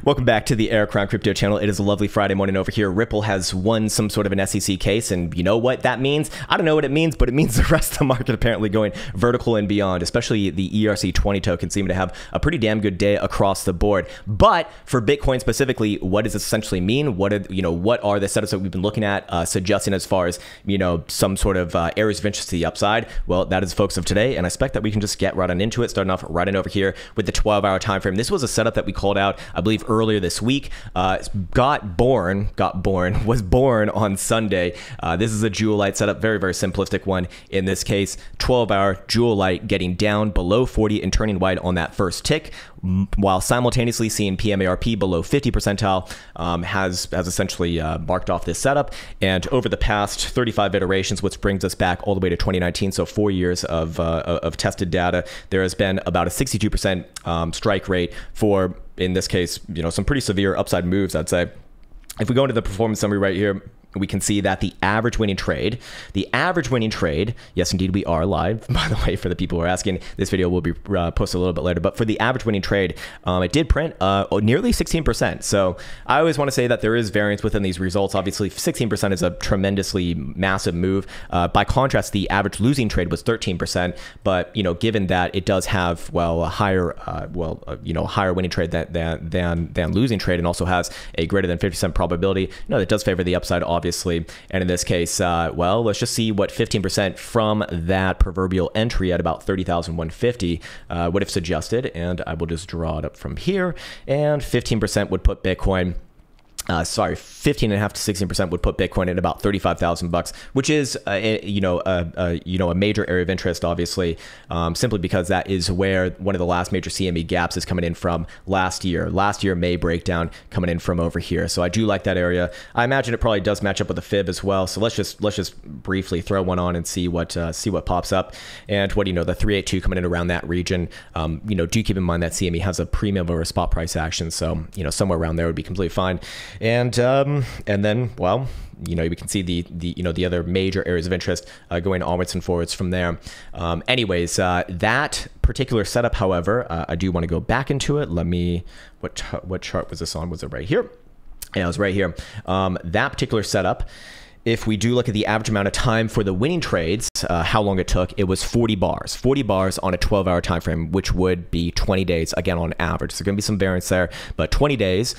Welcome back to the Krown Crypto channel. It is a lovely Friday morning over here. Ripple has won some sort of an SEC case, and you know what that means? I don't know what it means, but it means the rest of the market apparently going vertical and beyond, especially the ERC20 token seem to have a pretty damn good day across the board. But for Bitcoin specifically, what does this essentially mean? What are the setups that we've been looking at suggesting as far as, some sort of areas of interest to the upside? Well, that is the focus of today, and I expect that we can just get right on into it, starting off right in over here with the 12-hour time frame. This was a setup that we called out, I believe, earlier this week. Was born on Sunday. This is a Jewel Light setup, very, very simplistic one in this case. 12-hour Jewel Light getting down below 40 and turning wide on that first tick, while simultaneously seeing PMARP below 50 percentile, has essentially marked off this setup. And over the past 35 iterations, which brings us back all the way to 2019, so 4 years of tested data, there has been about a 62% strike rate for, in this case, some pretty severe upside moves, I'd say. If we go into the performance summary right here, we can see that the average winning trade, yes, indeed, we are live, by the way, for the people who are asking. This video will be posted a little bit later, but for the average winning trade, it did print nearly 16%. So I always want to say that there is variance within these results. Obviously, 16% is a tremendously massive move. By contrast, the average losing trade was 13%, but, given that it does have, a higher, higher winning trade than losing trade, and also has a greater than 50% probability, that does favor the upside, obviously. And in this case, let's just see what 15% from that proverbial entry at about 30,150 would have suggested. And I will just draw it up from here. And 15% would put Bitcoin, 15.5 to 16% would put Bitcoin at about $35,000, which is a major area of interest, obviously, simply because that is where one of the last major CME gaps is coming in from last year. Last year, May breakdown coming in from over here. So I do like that area. I imagine it probably does match up with the fib as well. So let's just briefly throw one on and see what pops up. And the 382 coming in around that region. Do keep in mind that CME has a premium over a spot price action. So somewhere around there would be completely fine. And then, we can see the other major areas of interest going onwards and forwards from there. That particular setup, however, I do want to go back into it. What chart was this on? Was it right here? Yeah, it was right here. That particular setup, if we do look at the average amount of time for the winning trades, how long it took, it was 40 bars. 40 bars on a 12-hour time frame, which would be 20 days, again, on average. So going to be some variance there, but 20 days,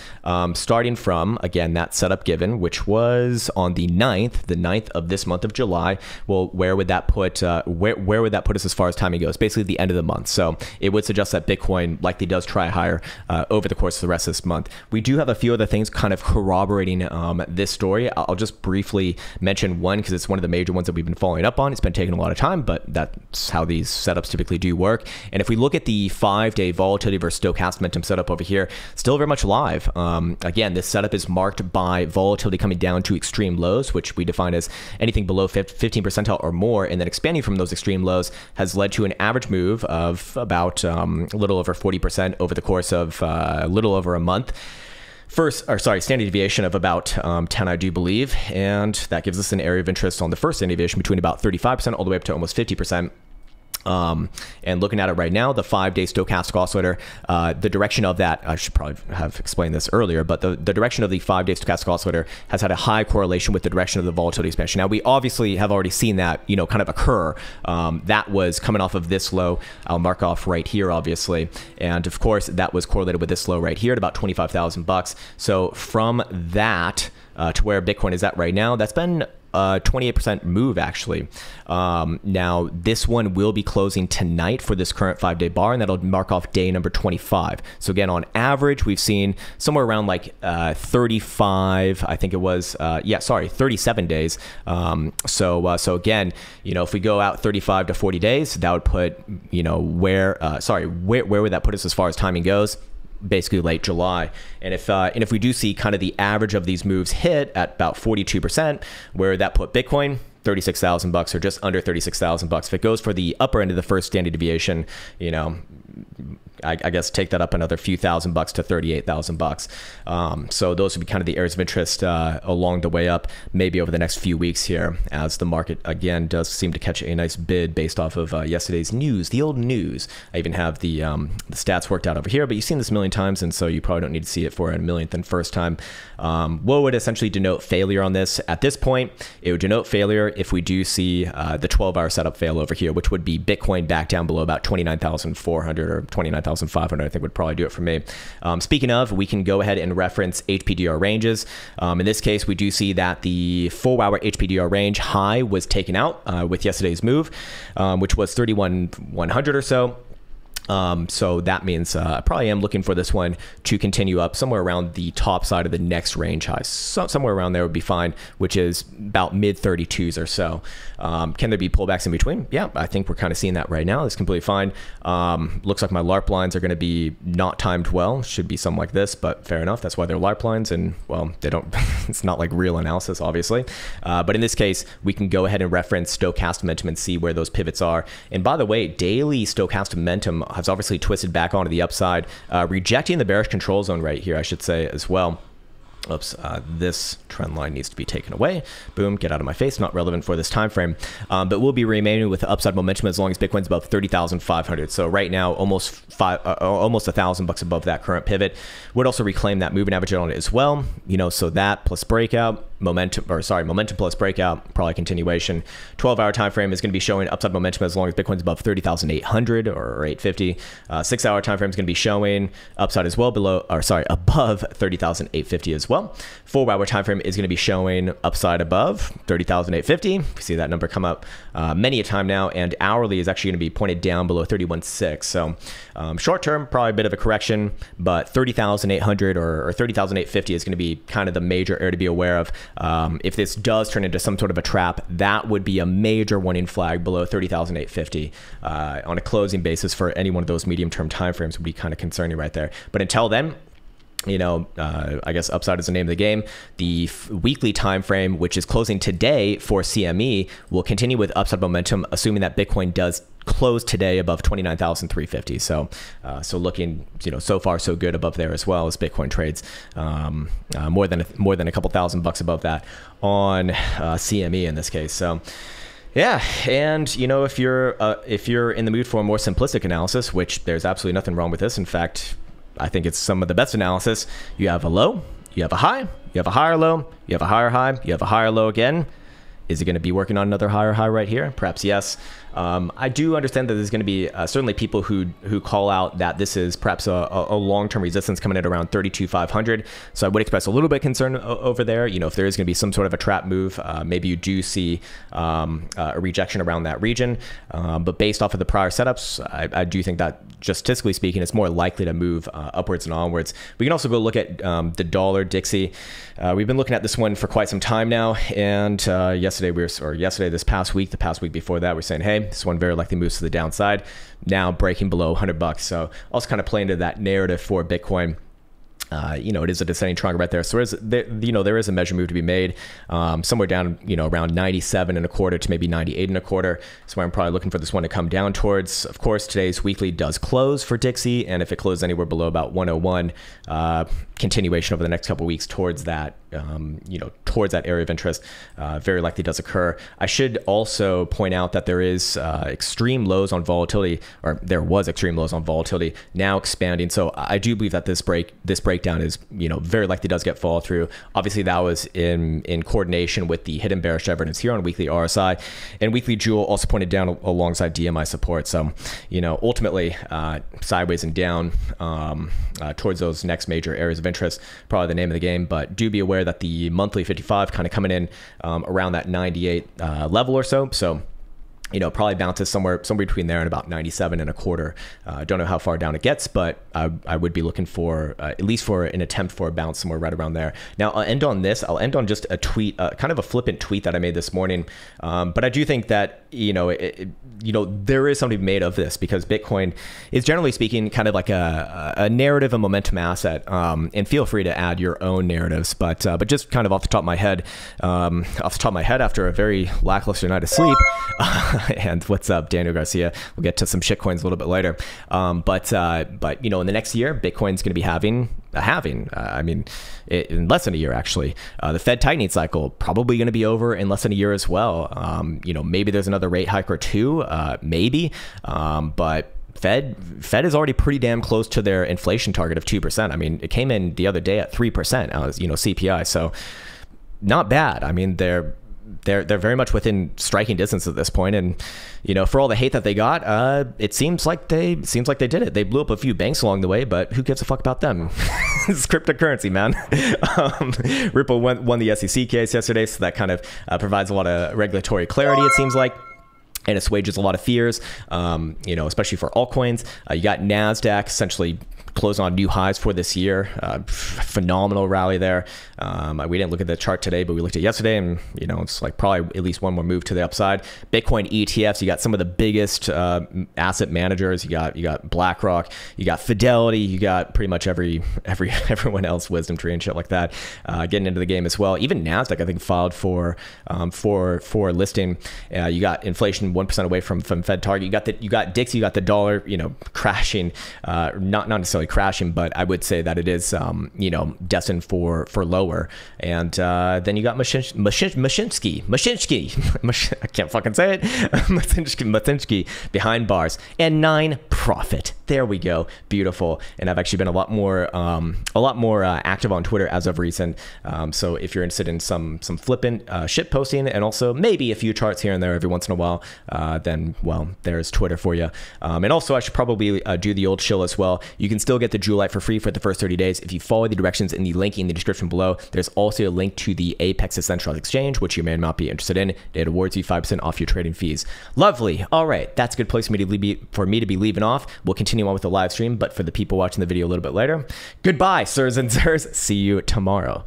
starting from, again, that setup given, which was on the 9th of this month of July. Well, where would that put where would that put us as far as timing goes? Basically the end of the month. So it would suggest that Bitcoin likely does try higher over the course of the rest of this month. We do have a few other things kind of corroborating this story. I'll just briefly mention one because it's one of the major ones that we've been following up on. It's been taking a lot of time, but that's how these setups typically do work. And if we look at the 5-day volatility versus stochastic momentum setup over here, still very much live. Again, this setup is marked by volatility coming down to extreme lows, which we define as anything below 15 percentile or more, and then expanding from those extreme lows has led to an average move of about a little over 40% over the course of a little over a month. Standard deviation of about 10, I do believe, and that gives us an area of interest on the first standard deviation between about 35% all the way up to almost 50%. And looking at it right now, the 5-day stochastic oscillator, the direction of that, I should probably have explained this earlier, but the direction of the 5-day stochastic oscillator has had a high correlation with the direction of the volatility expansion. Now, we obviously have already seen that, kind of occur. That was coming off of this low. I'll mark off right here, obviously. And of course, that was correlated with this low right here at about $25,000. So from that to where Bitcoin is at right now, that's been 28% move, actually. Now, this one will be closing tonight for this current 5-day bar, and that'll mark off day number 25. So again, on average, we've seen somewhere around like 35, I think it was, 37 days. So again, if we go out 35 to 40 days, that would put, where would that put us as far as timing goes? Basically late July. And if we do see kind of the average of these moves hit at about 42%, where that put Bitcoin, $36,000 or just under $36,000. If it goes for the upper end of the first standard deviation, I guess take that up another few $1,000 to $38,000. So those would be kind of the areas of interest along the way up, maybe over the next few weeks here, as the market again does seem to catch a nice bid based off of yesterday's news, the old news. I even have the stats worked out over here, but you've seen this a million times, and so you probably don't need to see it for a millionth and first time. What would essentially denote failure on this? At this point, it would denote failure if we do see the 12-hour setup fail over here, which would be Bitcoin back down below about 29,400 or 29,500, I think would probably do it for me. Speaking of, we can go ahead and reference HPDR ranges. In this case, we do see that the 4-hour HPDR range high was taken out with yesterday's move, which was 31,100 or so. So that means I probably am looking for this one to continue up somewhere around the top side of the next range high. So somewhere around there would be fine, which is about mid 32s or so. Can there be pullbacks in between? Yeah, I think we're kind of seeing that right now. It's completely fine. Looks like my LARP lines are going to be not timed well. Should be something like this, but fair enough. That's why they're LARP lines, and well, they don't. It's not like real analysis, obviously. But in this case, we can go ahead and reference stochastic momentum and see where those pivots are. And by the way, daily stochastic momentum has obviously twisted back onto the upside, rejecting the bearish control zone right here, I should say as well. Oops, this trend line needs to be taken away. Boom, get out of my face, not relevant for this time frame. But we'll be remaining with upside momentum as long as Bitcoin's above 30,500. So right now, almost $1,000 above that current pivot. Would also reclaim that moving average on it as well. You know, so that plus breakout, momentum plus breakout, probably continuation. 12-hour time frame is going to be showing upside momentum as long as Bitcoin's above 30,800 or 850. 6-hour time frame is going to be showing upside as well above 30,850 as well. 4-hour time frame is going to be showing upside above 30,850. You see that number come up many a time now, and hourly is actually going to be pointed down below 31.6. So short term, probably a bit of a correction, but 30,800 or 30,850 is going to be kind of the major area to be aware of. If this does turn into some sort of a trap, that would be a major warning flag below 30,850 on a closing basis for any one of those medium-term timeframes would be kind of concerning right there. But until then, you know, I guess upside is the name of the game. The weekly time frame, which is closing today for CME, will continue with upside momentum, assuming that Bitcoin does close today above 29,350. So looking, you know, so far so good above there as well as Bitcoin trades more than a couple $1,000 above that on CME in this case. So yeah, and you know, if you're in the mood for a more simplistic analysis, which there's absolutely nothing wrong with this. In fact, I think it's some of the best analysis. You have a low, you have a high, you have a higher low, you have a higher high, you have a higher low again. Is it going to be working on another higher high right here? Perhaps yes. I do understand that there's going to be certainly people who call out that this is perhaps a long-term resistance coming at around 32,500. So I would express a little bit of concern over there. You know, if there is going to be some sort of a trap move, maybe you do see a rejection around that region. But based off of the prior setups, I do think that just statistically speaking, it's more likely to move upwards and onwards. We can also go look at the dollar Dixie. We've been looking at this one for quite some time now, and this past week, the past week before that, we're saying, hey, this one very likely moves to the downside. Now breaking below $100. So also kind of play into that narrative for Bitcoin. You know, it is a descending triangle right there. So there is a measure move to be made somewhere down, you know, around 97.25 to maybe 98.25. So I'm probably looking for this one to come down towards. Of course, today's weekly does close for Dixie, and if it closes anywhere below about 101, continuation over the next couple of weeks towards that, you know, towards that area of interest, very likely does occur. I should also point out that there is extreme lows on volatility, or there was extreme lows on volatility, now expanding. So I do believe that this breakdown is, you know, very likely does get follow through. Obviously, that was in coordination with the hidden bearish evidence here on weekly RSI, and weekly Jewel also pointed down alongside DMI support. So, you know, ultimately sideways and down towards those next major areas of interest, probably the name of the game. But do be aware that the monthly 55 kind of coming in around that 98 level or so. So, you know, probably bounces somewhere between there and about 97.25. Don't know how far down it gets, but I would be looking for at least for an attempt for a bounce somewhere right around there. Now I'll end on this. I'll end on just a tweet, kind of a flippant tweet that I made this morning. But I do think that there is something made of this, because Bitcoin is, generally speaking, kind of like a narrative, a momentum asset. And feel free to add your own narratives, but just kind of off the top of my head, after a very lackluster night of sleep. And what's up, Daniel Garcia? We'll get to some shitcoins a little bit later. But in the next year, Bitcoin's going to be having in less than a year, actually. The Fed tightening cycle probably going to be over in less than a year as well. Maybe there's another rate hike or two, maybe, but Fed is already pretty damn close to their inflation target of 2%. I mean, it came in the other day at 3%, CPI. So not bad. I mean, they're very much within striking distance at this point. And, for all the hate that they got, it seems like they did it. They blew up a few banks along the way, but who gives a fuck about them? It's cryptocurrency, man. Ripple won the SEC case yesterday, so that kind of provides a lot of regulatory clarity, it seems like. And assuages a lot of fears, especially for altcoins. You got NASDAQ essentially closing on new highs for this year. Phenomenal rally there. We didn't look at the chart today, but we looked at it yesterday, and it's like probably at least one more move to the upside. Bitcoin ETFs, you got some of the biggest asset managers. You got BlackRock, you got Fidelity, you got pretty much everyone else, Wisdom Tree and shit like that, getting into the game as well. Even NASDAQ, I think, filed for listing. You got inflation 1% away from Fed target. You got DIX, you got the dollar, crashing, not necessarily crashing, but I would say that it is, destined for lower. And then you got Mashinsky, I can't fucking say it, Mashinsky behind bars, and 9 profit. There we go, beautiful. And I've actually been a lot more active on Twitter as of recent. So if you're interested in some flippant shit posting, and also maybe a few charts here and there every once in a while, then well, there's Twitter for you. And also I should probably do the old shill as well. You can still get the Jewelite for free for the first 30 days if you follow the directions in the link in the description below. There's also a link to the Apex Decentralized Exchange, which you may not be interested in. It awards you 5% off your trading fees. Lovely. All right, that's a good place for me to be leaving off. We'll continue on with the live stream, but for the people watching the video a little bit later, goodbye, sirs and sirs. See you tomorrow.